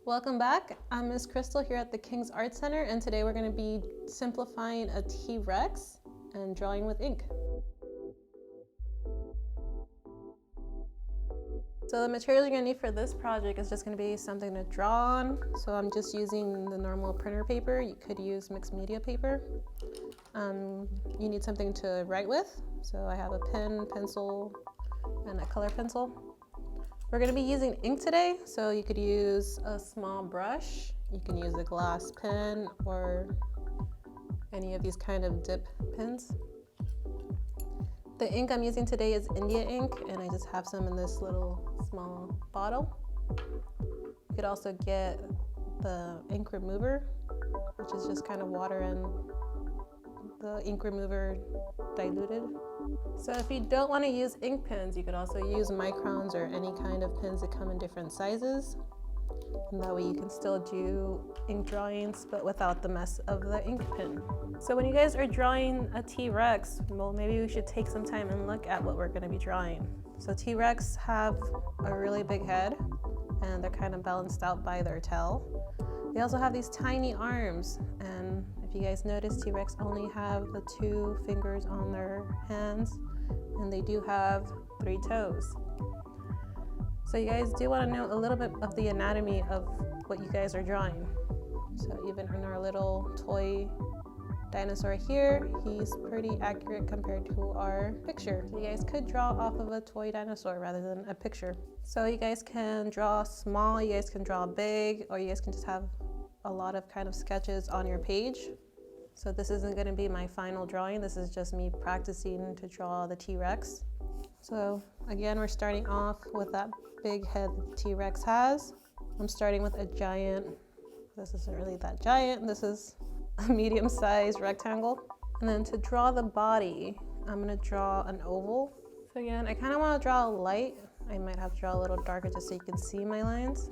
Welcome back. I'm Ms. Crystal here at the King's Art Center, and today we're going to be simplifying a T-Rex and drawing with ink. So the materials you're going to need for this project is just going to be something to draw on. So I'm just using the normal printer paper. You could use mixed media paper. You need something to write with. So I have a pen, pencil, and a color pencil. We're going to be using ink today, so you could use a small brush. You can use a glass pen or any of these kind of dip pens. The ink I'm using today is India ink, and I just have some in this little small bottle. You could also get the ink remover, which is just kind of water and the ink remover diluted. So if you don't want to use ink pens, you could also use microns or any kind of pens that come in different sizes. And that way you can still do ink drawings, but without the mess of the ink pen. So when you guys are drawing a T-Rex, well, maybe we should take some time and look at what we're going to be drawing. So T-Rex have a really big head, and they're kind of balanced out by their tail. They also have these tiny arms, and if you guys notice, T-Rex only have the 2 fingers on their hands, and they do have 3 toes. So you guys do want to know a little bit of the anatomy of what you guys are drawing. So even in our little toy dinosaur here, he's pretty accurate compared to our picture. So you guys could draw off of a toy dinosaur rather than a picture. So you guys can draw small, you guys can draw big, or you guys can just have a lot of kind of sketches on your page. So this isn't going to be my final drawing. This is just me practicing to draw the T-Rex. So again, we're starting off with that big head that the T-Rex has. I'm starting with a giant. This isn't really that giant. This is a medium-sized rectangle. And then to draw the body, I'm going to draw an oval. So again, I kind of want to draw light. I might have to draw a little darker just so you can see my lines.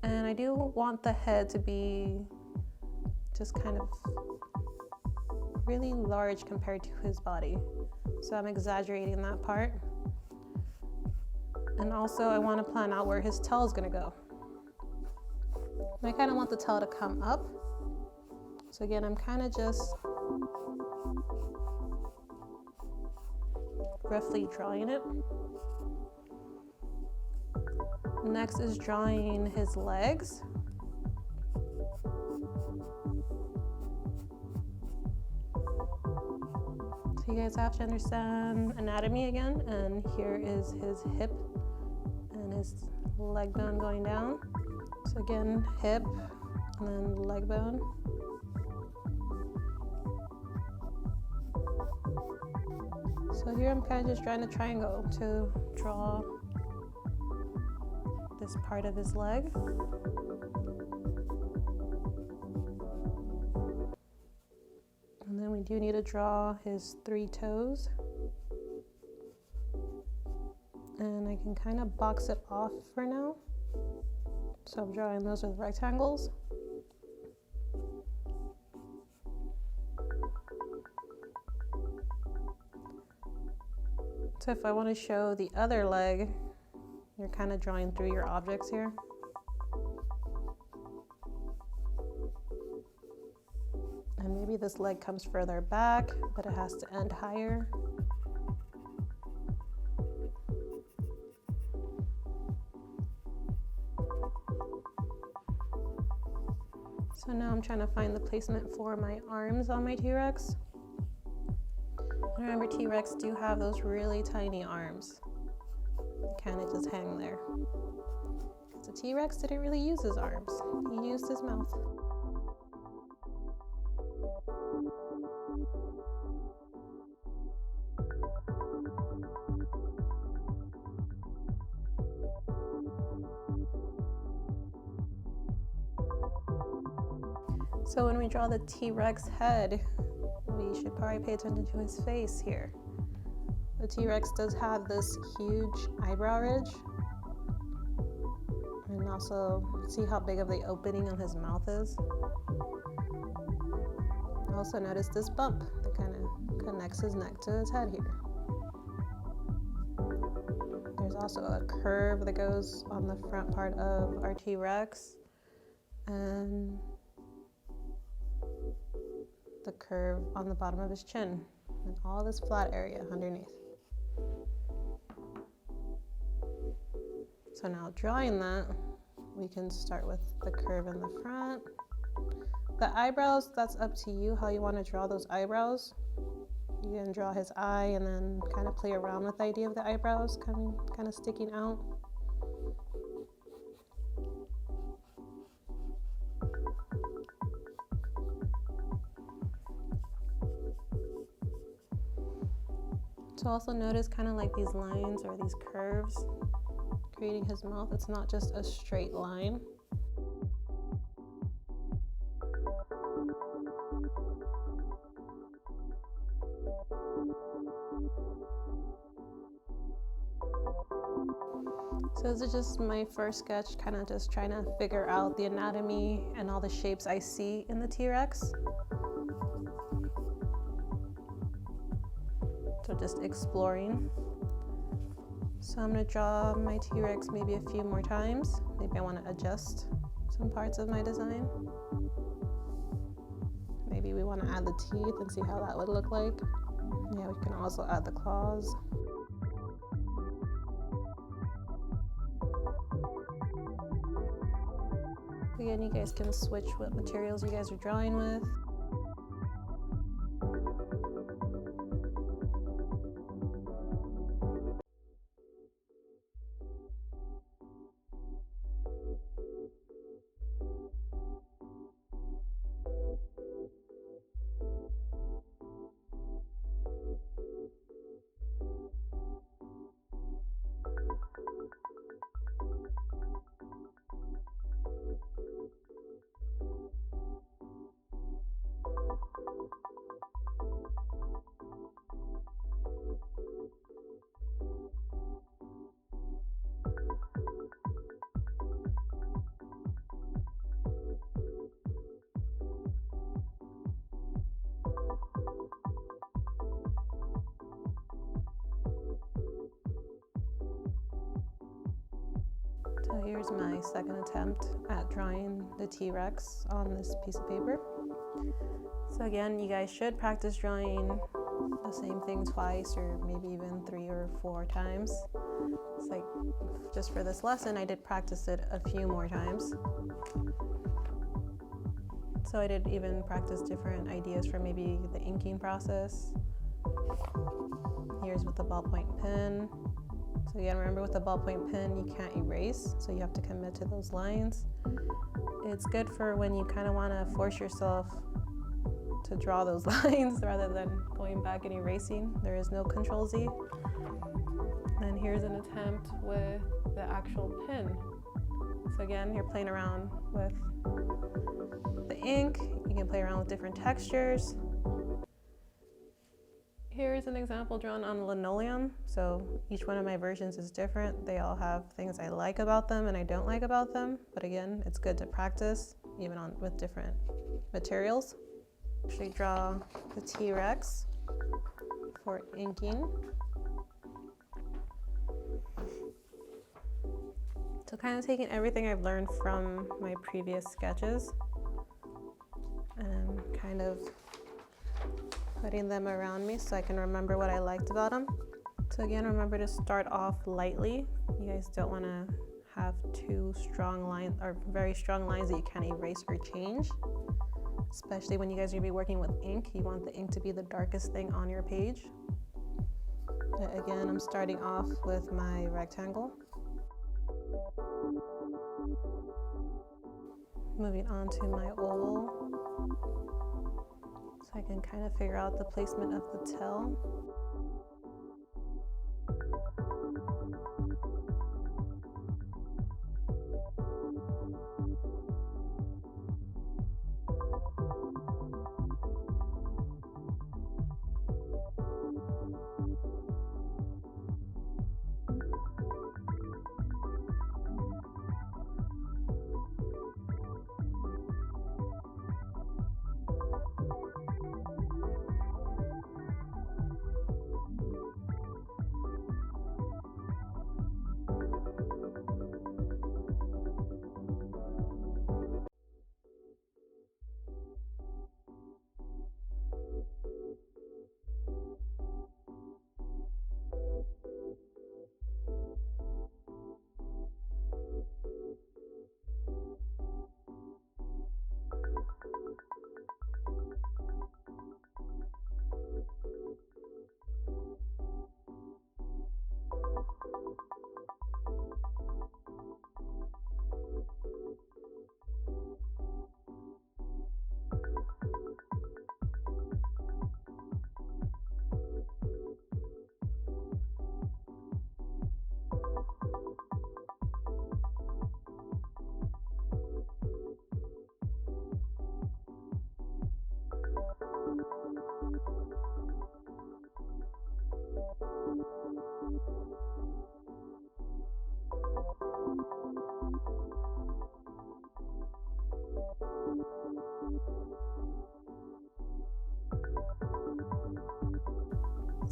And I do want the head to be just kind of really large compared to his body. So I'm exaggerating that part. And also I want to plan out where his tail is going to go. And I kind of want the tail to come up. So again, I'm kind of just roughly drawing it. Next is drawing his legs. So you guys have to understand anatomy again, and here is his hip and his leg bone going down. So again, hip and then leg bone. So here I'm kind of just drawing a triangle to draw this part of his leg. And then we do need to draw his 3 toes. And I can kind of box it off for now. So I'm drawing those with rectangles. So if I want to show the other leg, you're kind of drawing through your objects here. And maybe this leg comes further back, but it has to end higher. So now I'm trying to find the placement for my arms on my T-Rex. Remember, T-Rex do have those really tiny arms. They kind of just hang there. The T-Rex didn't really use his arms. He used his mouth. So when we draw the T-Rex head, we should probably pay attention to his face here. The T-Rex does have this huge eyebrow ridge. And also, see how big of the opening on his mouth is? Also notice this bump that kind of connects his neck to his head here. There's There's also a curve that goes on the front part of our T-Rex, and the curve on the bottom of his chin, and all this flat area underneath. So now drawing that, we can start with the curve in the front. The eyebrows, that's up to you how you want to draw those eyebrows. You can draw his eye and then kind of play around with the idea of the eyebrows kind of sticking out. So also notice kind of like these lines or these curves creating his mouth. It's not just a straight line. So this is just my first sketch, kind of just trying to figure out the anatomy and all the shapes I see in the T-Rex. So just exploring. So I'm going to draw my T-Rex maybe a few more times. Maybe I want to adjust some parts of my design. Maybe we want to add the teeth and see how that would look like. Yeah, we can also add the claws. Again, you guys can switch what materials you guys are drawing with. So here's my second attempt at drawing the T-Rex on this piece of paper. So again, you guys should practice drawing the same thing twice or maybe even 3 or 4 times. It's like, just for this lesson, I did practice it a few more times. So I did even practice different ideas for maybe the inking process. Here's with the ballpoint pen. So again, remember with the ballpoint pen, you can't erase, so you have to commit to those lines. It's good for when you kind of want to force yourself to draw those lines rather than going back and erasing. There is no Control Z. And here's an attempt with the actual pen. So again, you're playing around with the ink. You can play around with different textures. Here's an example drawn on linoleum. So each one of my versions is different. They all have things I like about them and I don't like about them. But again, it's good to practice even with different materials. Actually draw the T-Rex for inking. So kind of taking everything I've learned from my previous sketches and kind of putting them around me so I can remember what I liked about them. So again, remember to start off lightly. You guys don't want to have too strong lines or very strong lines that you can't erase or change. Especially when you guys are going to be working with ink, you want the ink to be the darkest thing on your page. But again, I'm starting off with my rectangle. Moving on to my oval. So I can kind of figure out the placement of the tail.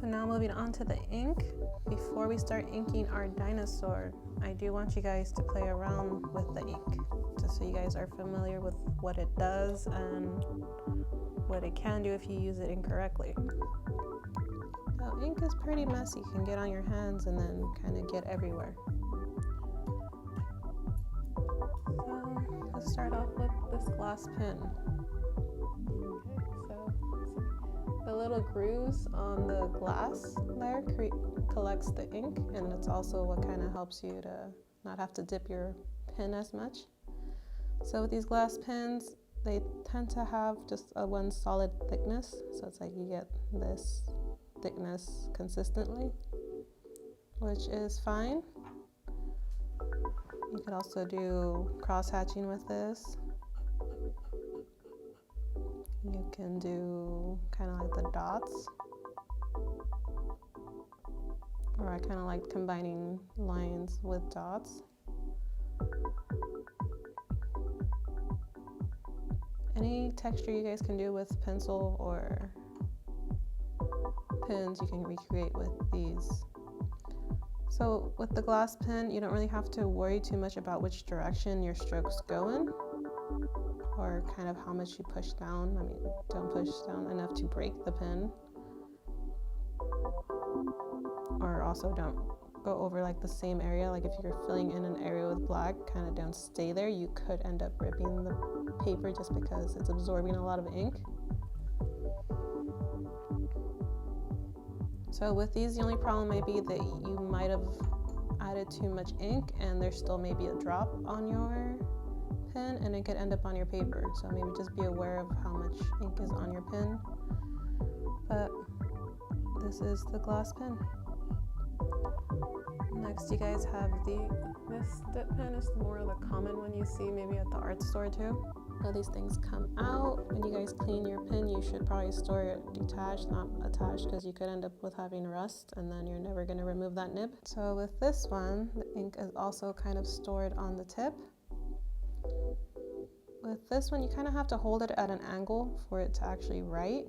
So now moving on to the ink. Before we start inking our dinosaur, I do want you guys to play around with the ink, just so you guys are familiar with what it does and what it can do if you use it incorrectly. Now, ink is pretty messy. It can get on your hands and then kind of get everywhere. So let's start off with this glass pen. Okay, so the little grooves on the glass layer collects the ink, and it's also what kind of helps you to not have to dip your pen as much. So with these glass pens, they tend to have just a one solid thickness, so it's like you get this thickness consistently, which is fine. You could also do cross hatching with this. You can do kind of like the dots, or I kind of like combining lines with dots. Any texture you guys can do with pencil or pens, you can recreate with these. So with the glass pen, you don't really have to worry too much about which direction your strokes go in, or kind of how much you push down. I mean, don't push down enough to break the pen, or also don't go over like the same area. Like if you're filling in an area with black, kind of don't stay there. You could end up ripping the paper just because it's absorbing a lot of ink. So with these, the only problem may be that you might have added too much ink and there's still maybe a drop on your pen and it could end up on your paper. So maybe just be aware of how much ink is on your pen. But this is the glass pen. Next, you guys have this dip pen is more of the common one you see maybe at the art store too. So these things come out. When you guys clean your pen, you should probably store it detached, not attached, because you could end up with having rust and then you're never going to remove that nib. So with this one, the ink is also kind of stored on the tip. With this one, you kind of have to hold it at an angle for it to actually write,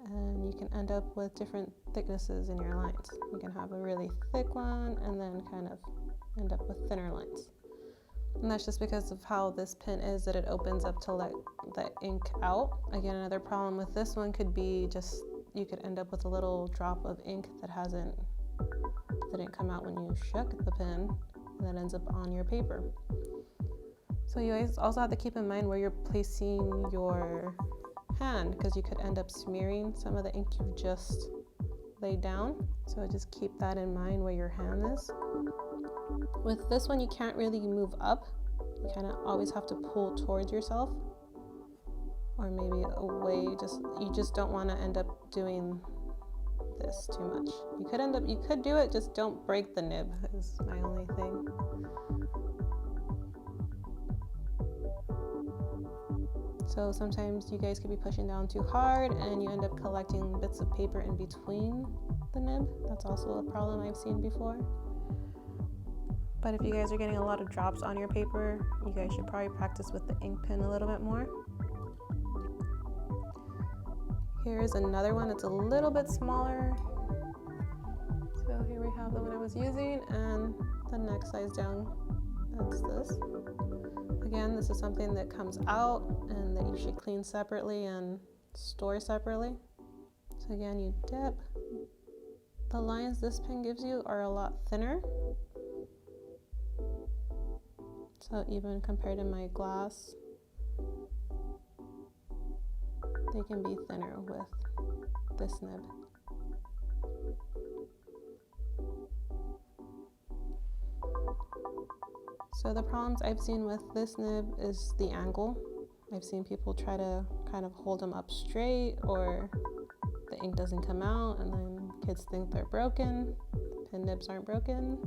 and you can end up with different thicknesses in your lines. You can have a really thick one and then kind of end up with thinner lines. And that's just because of how this pen is, that it opens up to let the ink out. Again, another problem with this one could be just you could end up with a little drop of ink that didn't come out when you shook the pen, and that ends up on your paper. So you guys also have to keep in mind where you're placing your hand, because you could end up smearing some of the ink you just laid down. So just keep that in mind where your hand is. With this one, you can't really move up. You kind of always have to pull towards yourself, or maybe away. You just don't want to end up doing this too much. You could do it, just don't break the nib is my only thing. So sometimes you guys could be pushing down too hard and you end up collecting bits of paper in between the nib. That's also a problem I've seen before. But if you guys are getting a lot of drops on your paper, you guys should probably practice with the ink pen a little bit more. Here's another one. It's a little bit smaller. So here we have the one I was using, and the next size down, that's this. Again, this is something that comes out and that you should clean separately and store separately. So again, you dip. The lines this pen gives you are a lot thinner. So even compared to my glass, they can be thinner with this nib. So the problems I've seen with this nib is the angle. I've seen people try to kind of hold them up straight, or the ink doesn't come out and then kids think they're broken. Pen nibs aren't broken.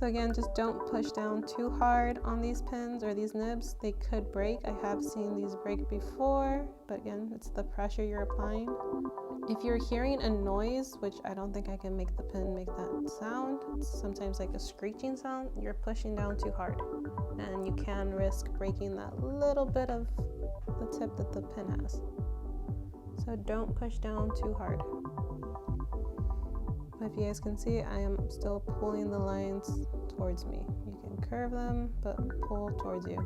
So again, just don't push down too hard on these pins or these nibs. They could break. I have seen these break before, but again, it's the pressure you're applying. If you're hearing a noise, which I don't think I can make the pin make that sound, it's sometimes like a screeching sound, you're pushing down too hard. And you can risk breaking that little bit of the tip that the pin has. So don't push down too hard. If you guys can see, I am still pulling the lines towards me. You can curve them, but pull towards you.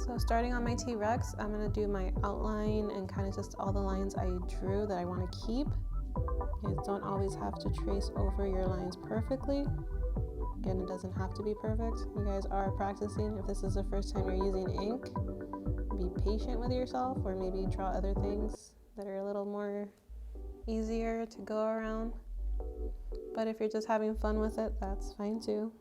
So starting on my T-Rex, I'm gonna do my outline and kind of just all the lines I drew that I wanna keep. You guys don't always have to trace over your lines perfectly. Again, it doesn't have to be perfect. You guys are practicing. If this is the first time you're using ink, be patient with yourself, or maybe draw other things that are a little more easier to go around. But if you're just having fun with it, that's fine too.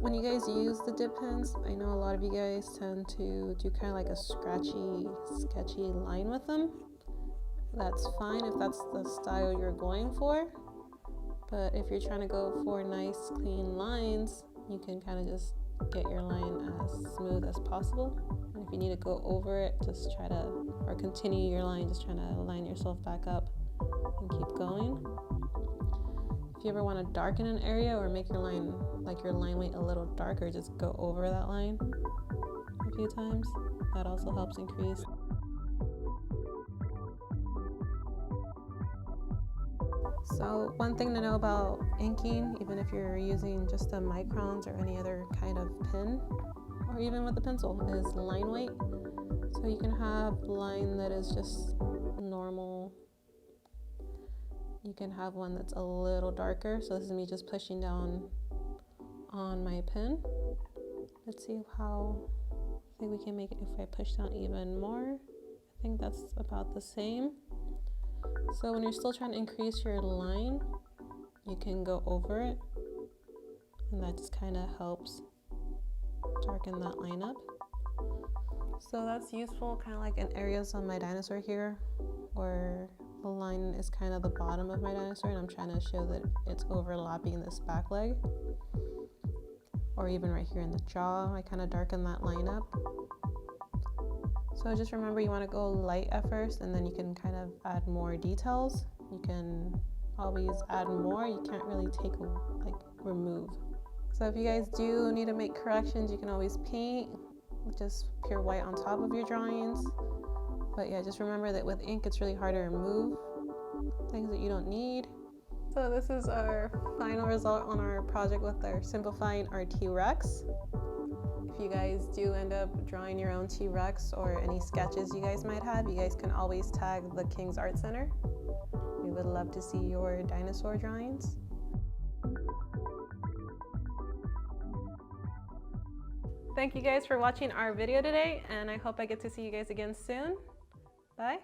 when you guys use the dip pens, I know a lot of you guys tend to do kind of like a scratchy, sketchy line with them. That's fine if that's the style you're going for. But if you're trying to go for nice, clean lines, you can kind of just get your line as smooth as possible. And if you need to go over it, just try to, or continue your line, just trying to line yourself back up and keep going. If you ever want to darken an area or make your line, like your line weight a little darker, just go over that line a few times. That also helps increase. So one thing to know about inking, even if you're using just a microns or any other kind of pen, or even with a pencil, is line weight. So you can have line that is just normal. You can have one that's a little darker. So this is me just pushing down on my pen. Let's see how, I think we can make it if I push down even more. I think that's about the same. So when you're still trying to increase your line, you can go over it, and that just kind of helps darken that line up. So that's useful kind of like in areas on my dinosaur here where the line is kind of the bottom of my dinosaur and I'm trying to show that it's overlapping this back leg. Or even right here in the jaw, I kind of darken that line up. So just remember, you want to go light at first, and then you can kind of add more details. You can always add more. You can't really take, like, remove. So if you guys do need to make corrections, you can always paint with just pure white on top of your drawings. But yeah, just remember that with ink, it's really hard to remove things that you don't need. So this is our final result on our project with our simplifying our T-Rex. If you guys do end up drawing your own T-Rex or any sketches you guys might have, you guys can always tag the King's Art Center. We would love to see your dinosaur drawings. Thank you guys for watching our video today, and I hope I get to see you guys again soon. Bye.